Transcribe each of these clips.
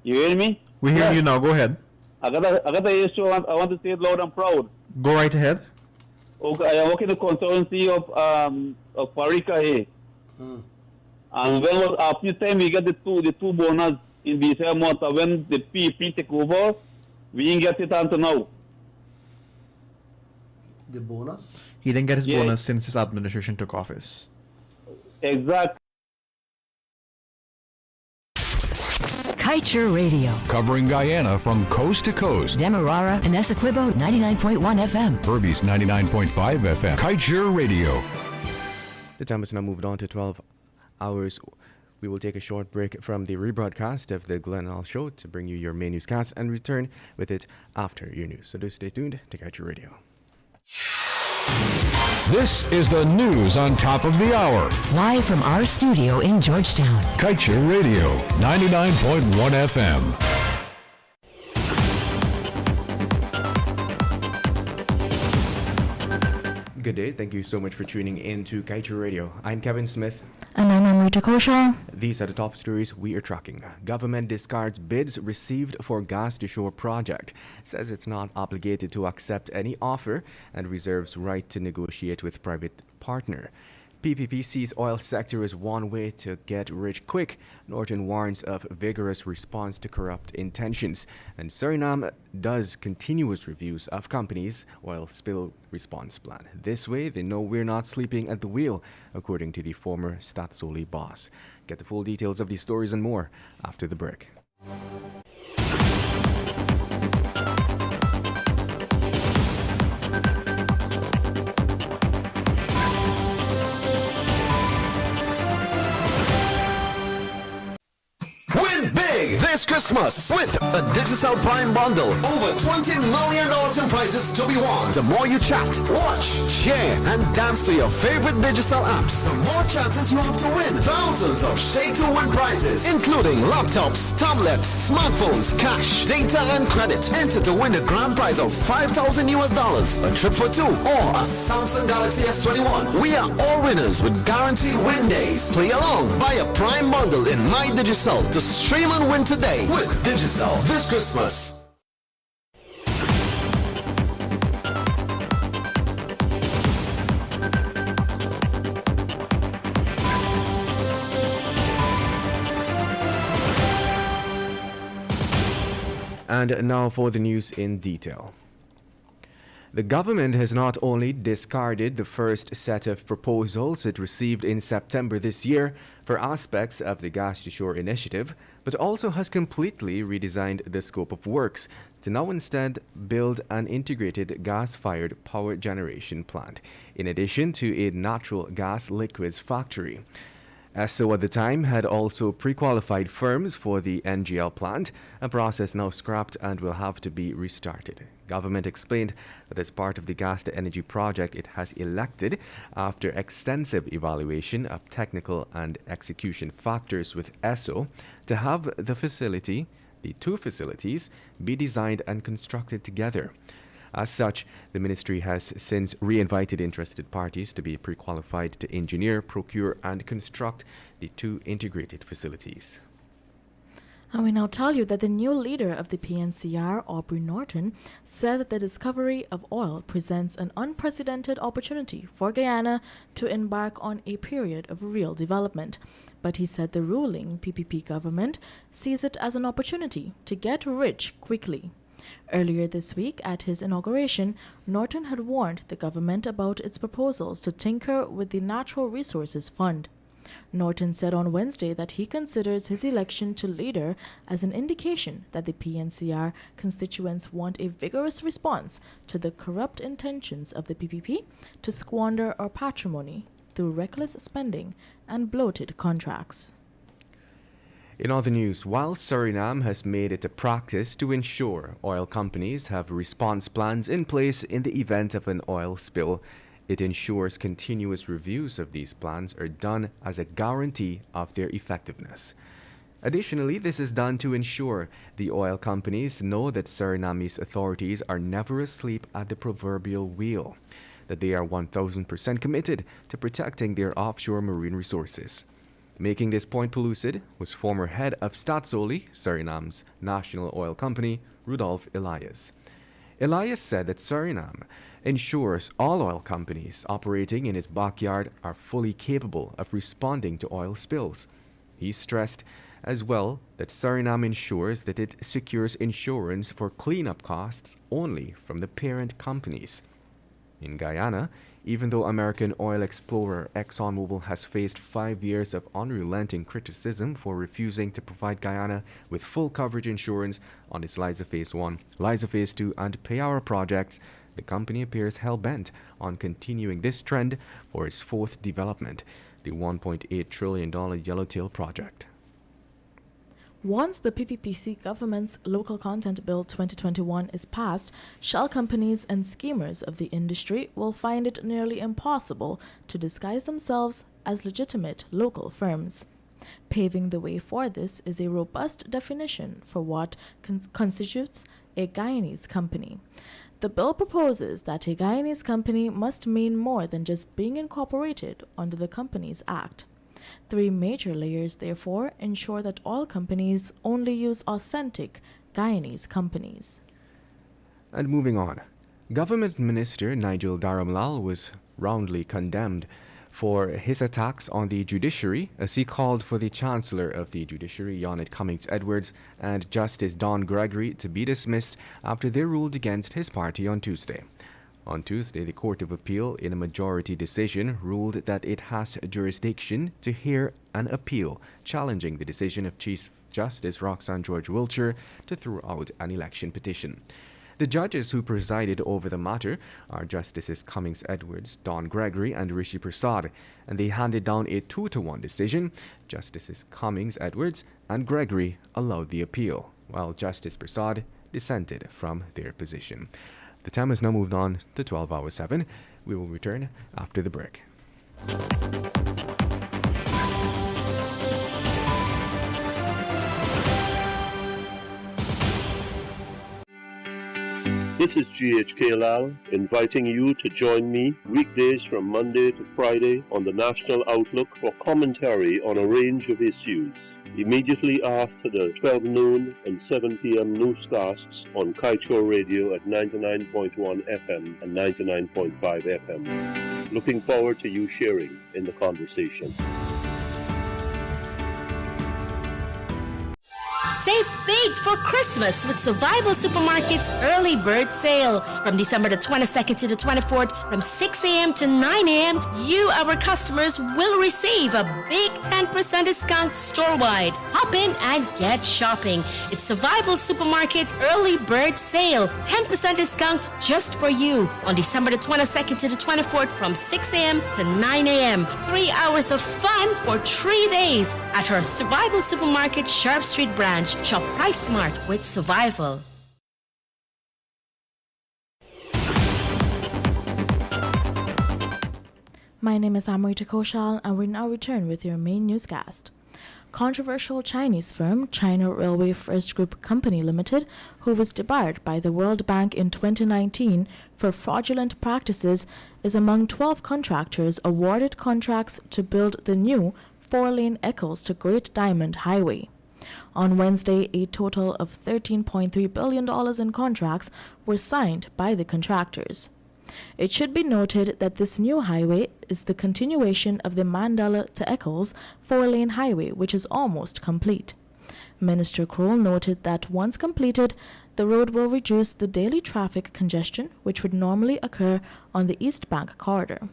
You hear me? We hear you now. Go ahead. I got an issue. I want to say it loud and proud. Go right ahead. Okay, I work in the consultancy of Parika here. And when after time we get the two bonus in this month, when the PP take over, we didn't get it until now. The bonus? He didn't get his bonus since his administration took office. Exactly. Kaieteur Radio. Covering Guyana from coast to coast. Demerara and Essequibo 99.1 FM. Berbice 99.5 FM. Kaieteur Radio. The time has now moved on to 12 hours. We will take a short break from the rebroadcast of the Glenelg Show to bring you your main newscast and return with it after your news. So do stay tuned to Kaieteur Radio. This is the news on top of the hour. Live from our studio in Georgetown. Kaieteur Radio, 99.1 FM. Good day. Thank you so much for tuning in to Kaieteur Radio. I'm Kevin Smith. And I'm Amrita Kosha. These are the top stories we are tracking. Government discards bids received for gas to shore project. Says it's not obligated to accept any offer and reserves right to negotiate with private partner. PPP sees oil sector as one way to get rich quick. Norton warns of vigorous response to corrupt intentions. And Suriname does continuous reviews of companies' oil spill response plan. This way, they know we're not sleeping at the wheel, according to the former Statsoli boss. Get the full details of these stories and more after the break. Big this Christmas with a Digicel Prime bundle. Over $20 million in prizes to be won. The more you chat, watch, share, and dance to your favorite Digicel apps, the more chances you have to win. Thousands of shake-to-win prizes, including laptops, tablets, smartphones, cash, data, and credit. Enter to win the grand prize of $5,000 US, a trip for two, or a Samsung Galaxy S21. We are all winners with guaranteed win days. Play along. Buy a Prime bundle in My Digicel to stream and win today with Digicel this Christmas. And now for the news in detail. The government has not only discarded the first set of proposals it received in September this year for aspects of the Gas to Shore initiative, but also has completely redesigned the scope of works to now instead build an integrated gas-fired power generation plant, in addition to a natural gas liquids factory. ESSO at the time had also pre-qualified firms for the NGL plant, a process now scrapped and will have to be restarted. Government explained that as part of the gas-to-energy project it has elected, after extensive evaluation of technical and execution factors with ESSO, to have the two facilities, be designed and constructed together. As such, the ministry has since re-invited interested parties to be pre-qualified to engineer, procure, and construct the two integrated facilities. And we now tell you that the new leader of the PNCR, Aubrey Norton, said that the discovery of oil presents an unprecedented opportunity for Guyana to embark on a period of real development. But he said the ruling PPP government sees it as an opportunity to get rich quickly. Earlier this week, at his inauguration, Norton had warned the government about its proposals to tinker with the Natural Resources Fund. Norton said on Wednesday that he considers his election to leader as an indication that the PNCR constituents want a vigorous response to the corrupt intentions of the PPP to squander our patrimony through reckless spending and bloated contracts. In other news, while Suriname has made it a practice to ensure oil companies have response plans in place in the event of an oil spill, it ensures continuous reviews of these plans are done as a guarantee of their effectiveness. Additionally, this is done to ensure the oil companies know that Suriname's authorities are never asleep at the proverbial wheel, that they are 1,000% committed to protecting their offshore marine resources. Making this point pellucid was former head of Staatsolie, Suriname's national oil company, Rudolf Elias. Elias said that Suriname ensures all oil companies operating in its backyard are fully capable of responding to oil spills. He stressed as well that Suriname ensures that it secures insurance for cleanup costs only from the parent companies. In Guyana, even though American oil explorer ExxonMobil has faced 5 years of unrelenting criticism for refusing to provide Guyana with full coverage insurance on its Liza Phase 1, Liza Phase 2 and Payara projects, the company appears hell-bent on continuing this trend for its fourth development, the $1.8 trillion Yellowtail project. Once the PPPC government's Local Content Bill 2021 is passed, shell companies and schemers of the industry will find it nearly impossible to disguise themselves as legitimate local firms. Paving the way for this is a robust definition for what constitutes a Guyanese company. The bill proposes that a Guyanese company must mean more than just being incorporated under the Companies Act. 3 major layers, therefore, ensure that oil companies only use authentic Guyanese companies. And moving on, Government Minister Nigel Dharamlal was roundly condemned for his attacks on the judiciary as he called for the Chancellor of the Judiciary, Yonit Cummings-Edwards, and Justice Don Gregory to be dismissed after they ruled against his party on Tuesday. On Tuesday, the Court of Appeal, in a majority decision, ruled that it has jurisdiction to hear an appeal challenging the decision of Chief Justice Roxanne George Wiltshire to throw out an election petition. The judges who presided over the matter are Justices Cummings-Edwards, Don Gregory, and Rishi Prasad, and they handed down a 2-1 decision. Justices Cummings-Edwards and Gregory allowed the appeal, while Justice Prasad dissented from their position. The time has now moved on to 12 hours 7. We will return after the break. This is GHK Lal inviting you to join me weekdays from Monday to Friday on the National Outlook for commentary on a range of issues. Immediately after the 12 noon and 7 p.m. newscasts on Kaieteur Radio at 99.1 FM and 99.5 FM. Looking forward to you sharing in the conversation. Save big for Christmas with Survival Supermarket's Early Bird Sale. From December the 22nd to the 24th, from 6 a.m. to 9 a.m., you, our customers, will receive a big 10% discount store-wide. Hop in and get shopping. It's Survival Supermarket Early Bird Sale. 10% discount just for you. On December the 22nd to the 24th, from 6 a.m. to 9 a.m. 3 hours of fun for 3 days at our Survival Supermarket Sharp Street branch. Shop Price Smart with Survival. My name is Amrita Koshal, and we now return with your main newscast. Controversial Chinese firm China Railway First Group Company Limited, who was debarred by the World Bank in 2019 for fraudulent practices, is among 12 contractors awarded contracts to build the new 4-lane Eccles to Great Diamond Highway. On Wednesday, a total of $13.3 billion in contracts were signed by the contractors. It should be noted that this new highway is the continuation of the Mandela to Eccles 4-lane highway, which is almost complete. Minister Kroll noted that once completed, the road will reduce the daily traffic congestion which would normally occur on the East Bank corridor.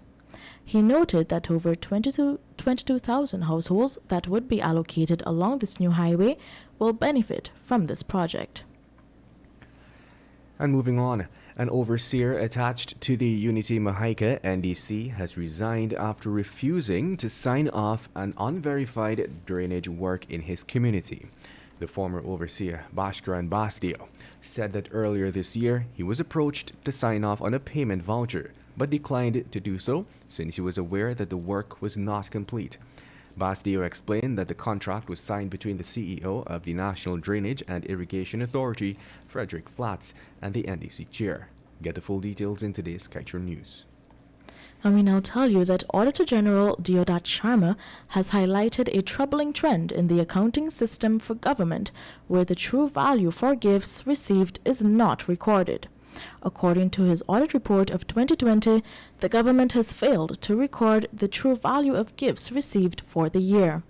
He noted that over 22,000 households that would be allocated along this new highway will benefit from this project. And moving on, an overseer attached to the Unity Mahaica NDC has resigned after refusing to sign off an unverified drainage work in his community. The former overseer, Bhaskaran Bastio, said that earlier this year he was approached to sign off on a payment voucher, but declined to do so since he was aware that the work was not complete. Bastio explained that the contract was signed between the CEO of the National Drainage and Irrigation Authority, Frederick Flats, and the NDC chair. Get the full details in today's Kaieteur News. And we now tell you that Auditor General Deodat Sharma has highlighted a troubling trend in the accounting system for government, where the true value for gifts received is not recorded. According to his audit report of 2020, the government has failed to record the true value of gifts received for the year.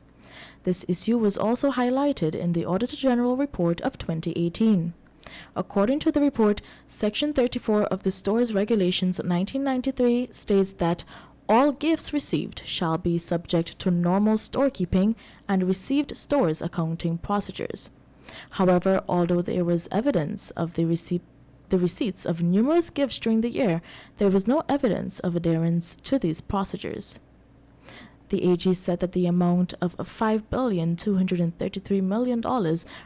This issue was also highlighted in the Auditor General report of 2018. According to the report, Section 34 of the Stores Regulations 1993 states that all gifts received shall be subject to normal storekeeping and received stores accounting procedures. However, although there was evidence of the receipts of numerous gifts during the year, there was no evidence of adherence to these procedures. The AG said that the amount of $5,233 million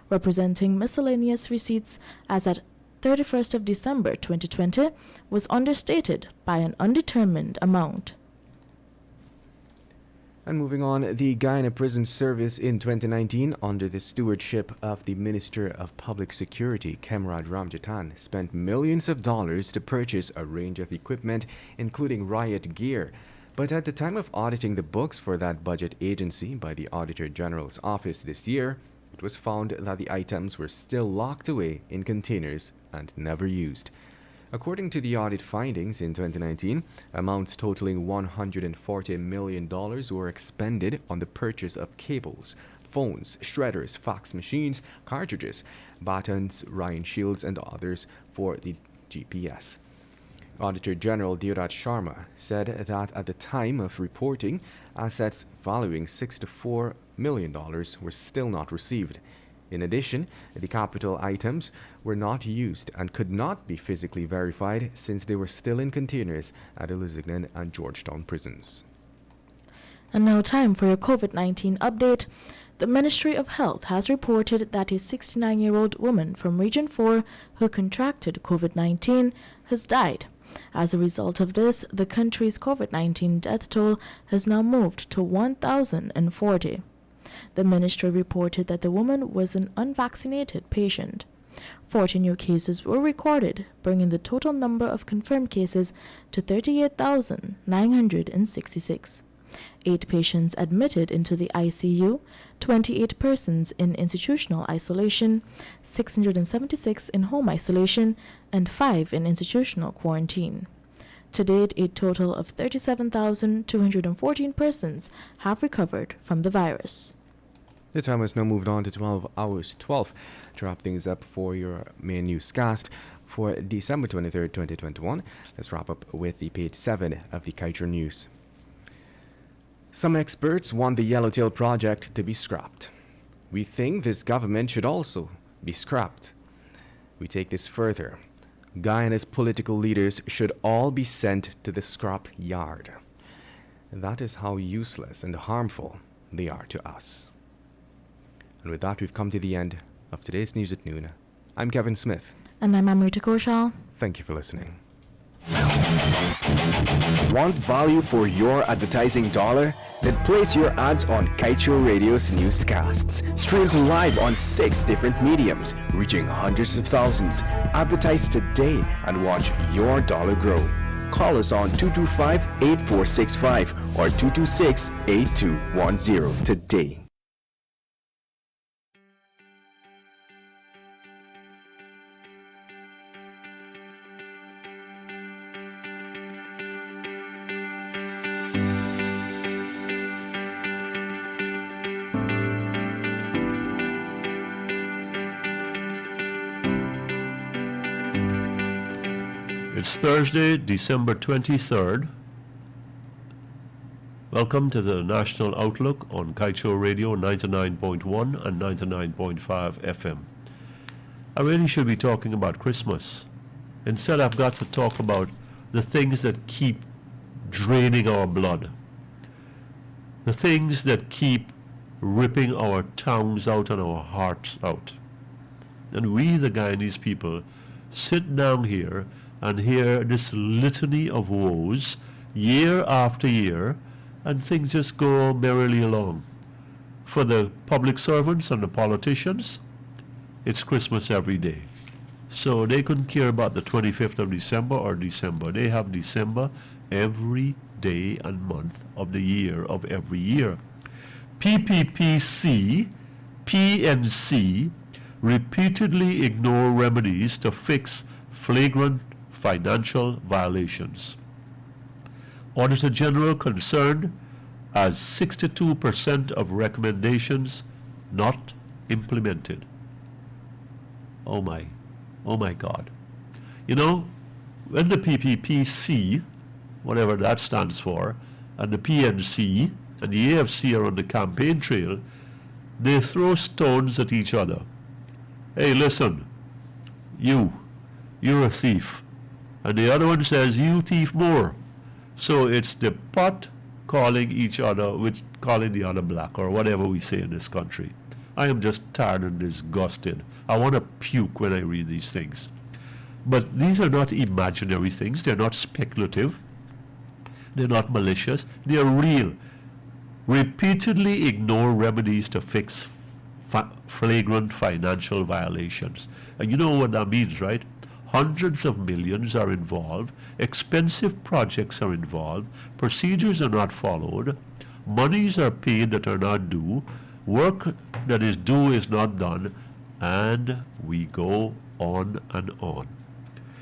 representing miscellaneous receipts as at 31st of December 2020 was understated by an undetermined amount. And moving on, the Guyana Prison Service in 2019, under the stewardship of the Minister of Public Security, Kemrad Ramjatan, spent millions of dollars to purchase a range of equipment, including riot gear. But at the time of auditing the books for that budget agency by the Auditor General's office this year, it was found that the items were still locked away in containers and never used. According to the audit findings in 2019, amounts totaling $140 million were expended on the purchase of cables, phones, shredders, fax machines, cartridges, batons, Ryan shields, and others for the GPS. Auditor General Deodat Sharma said that at the time of reporting, assets valuing $64 million were still not received. In addition, the capital items were not used and could not be physically verified since they were still in containers at the Lusignan and Georgetown prisons. And now time for your COVID-19 update. The Ministry of Health has reported that a 69-year-old woman from Region 4 who contracted COVID-19 has died. As a result of this, the country's COVID-19 death toll has now moved to 1,040. The ministry reported that the woman was an unvaccinated patient. 40 new cases were recorded, bringing the total number of confirmed cases to 38,966. 8 patients admitted into the ICU, 28 persons in institutional isolation, 676 in home isolation, and 5 in institutional quarantine. To date, a total of 37,214 persons have recovered from the virus. The time has now moved on to 12 hours 12. To wrap things up for your main newscast for December 23rd, 2021, let's wrap up with the page 7 of the Kaieteur News. Some experts want the Yellowtail project to be scrapped. We think this government should also be scrapped. We take this further. Guyana's political leaders should all be sent to the scrap yard. That is how useless and harmful they are to us. And with that, we've come to the end of today's News at Noon. I'm Kevin Smith. And I'm Amrita Koshal. Thank you for listening. Want value for your advertising dollar? Then place your ads on Kaieteur Radio's newscasts. Streamed live on 6 different mediums, reaching hundreds of thousands. Advertise today and watch your dollar grow. Call us on 225-8465 or 226-8210 today. It's Thursday, December 23rd. Welcome to the National Outlook on Kaieteur Radio 99.1 and 99.5 FM. I really should be talking about Christmas. Instead, I've got to talk about the things that keep draining our blood. The things that keep ripping our tongues out and our hearts out. And we, the Guyanese people, sit down here and hear this litany of woes year after year, and things just go merrily along. For the public servants and the politicians, it's Christmas every day. So they couldn't care about the 25th of December or December. They have December every day and month of the year of every year. PPPC, PNC repeatedly ignore remedies to fix flagrant financial violations. Auditor General concerned as 62% of recommendations not implemented. Oh my God. You know, when the PPPC, whatever that stands for, and the PNC and the AFC are on the campaign trail, they throw stones at each other. Hey, listen, you're a thief. And the other one says, you thief more. So it's the pot calling each other, calling the other black, or whatever we say in this country. I am just tired and disgusted. I want to puke when I read these things. But these are not imaginary things. They're not speculative. They're not malicious. They're real. Repeatedly ignore remedies to fix flagrant financial violations. And you know what that means, right? Hundreds of millions are involved. Expensive projects are involved. Procedures are not followed. Monies are paid that are not due. Work that is due is not done. And we go on and on.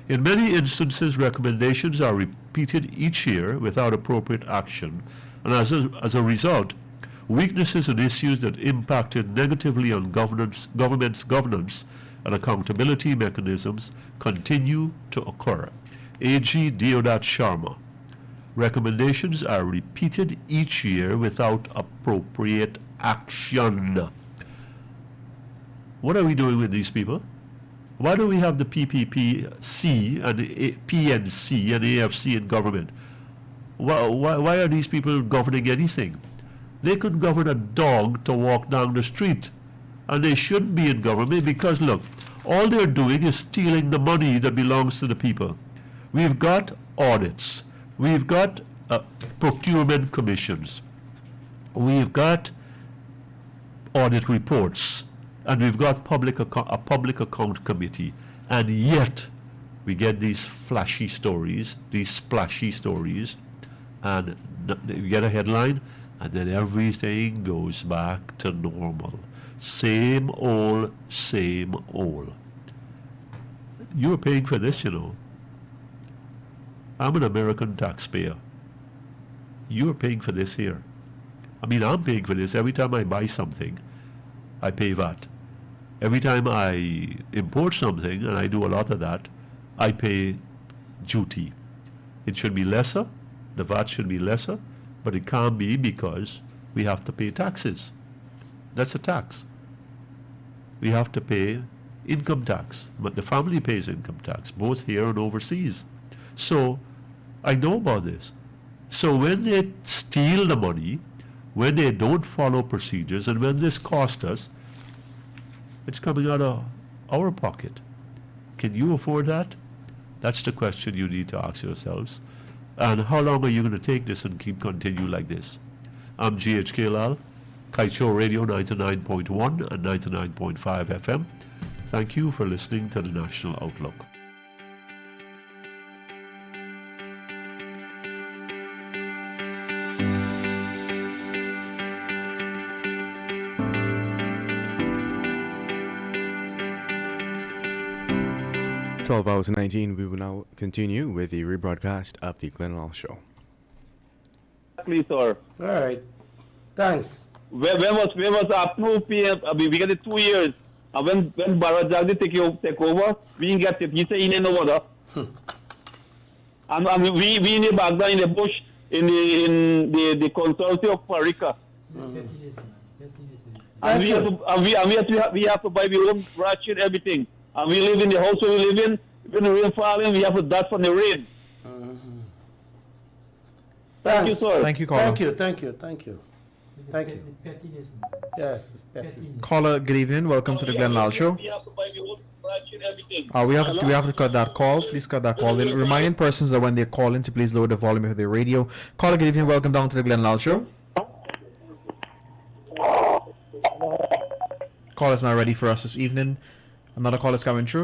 In many instances, recommendations are repeated each year without appropriate action, and as a result, weaknesses and issues that impacted negatively on government's governance and accountability mechanisms continue to occur. AG Deodat Sharma. Recommendations are repeated each year without appropriate action. What are we doing with these people? Why do we have the PPPC and the PNC and AFC in government? Why are these people governing anything? They could govern a dog to walk down the street. And they shouldn't be in government because, look, all they're doing is stealing the money that belongs to the people. We've got audits. We've got procurement commissions. We've got audit reports. And we've got a public account committee, and yet we get these flashy stories, these splashy stories, and you get a headline, and then everything goes back to normal. Same old, same old. You're paying for this, you know. I'm an American taxpayer. You're paying for this here. I mean, I'm paying for this. Every time I buy something, I pay VAT. Every time I import something, and I do a lot of that, I pay duty. It should be lesser, the VAT should be lesser, but it can't be because we have to pay taxes. That's a tax. We have to pay income tax, but the family pays income tax, both here and overseas. So I know about this. So when they steal the money, when they don't follow procedures, and when this costs us, it's coming out of our pocket. Can you afford that? That's the question you need to ask yourselves. And how long are you going to take this and continue like this? I'm GHK Lal, Kaieteur Radio 99.1 and 99.5 FM. Thank you for listening to the National Outlook. Hours 19, we will now continue with the rebroadcast of the Glenn Lal Show. Please, sir. All right. Thanks. Where was approved PM? We get it 2 years. And when Barajagdi take over, we didn't get it. He said he didn't know what. And we in the Baghdad, in the bush, in the consultancy of Parika. And we have to buy our own ration, everything. And we live in the house where we live in. When the rain falling, we have to dodge from the rain. Thank you, sir. Thank you, caller. Thank you. Yes, it's petty. Caller, good evening. Welcome to the Glenn Lal Show. We have to buy our own ration, everything. We have to cut that call. Please cut that call. Reminding persons that when they call in to please lower the volume of their radio. Caller, good evening. Welcome down to the Glenn Lal Show. Call is now ready for us this evening. Another call is coming through.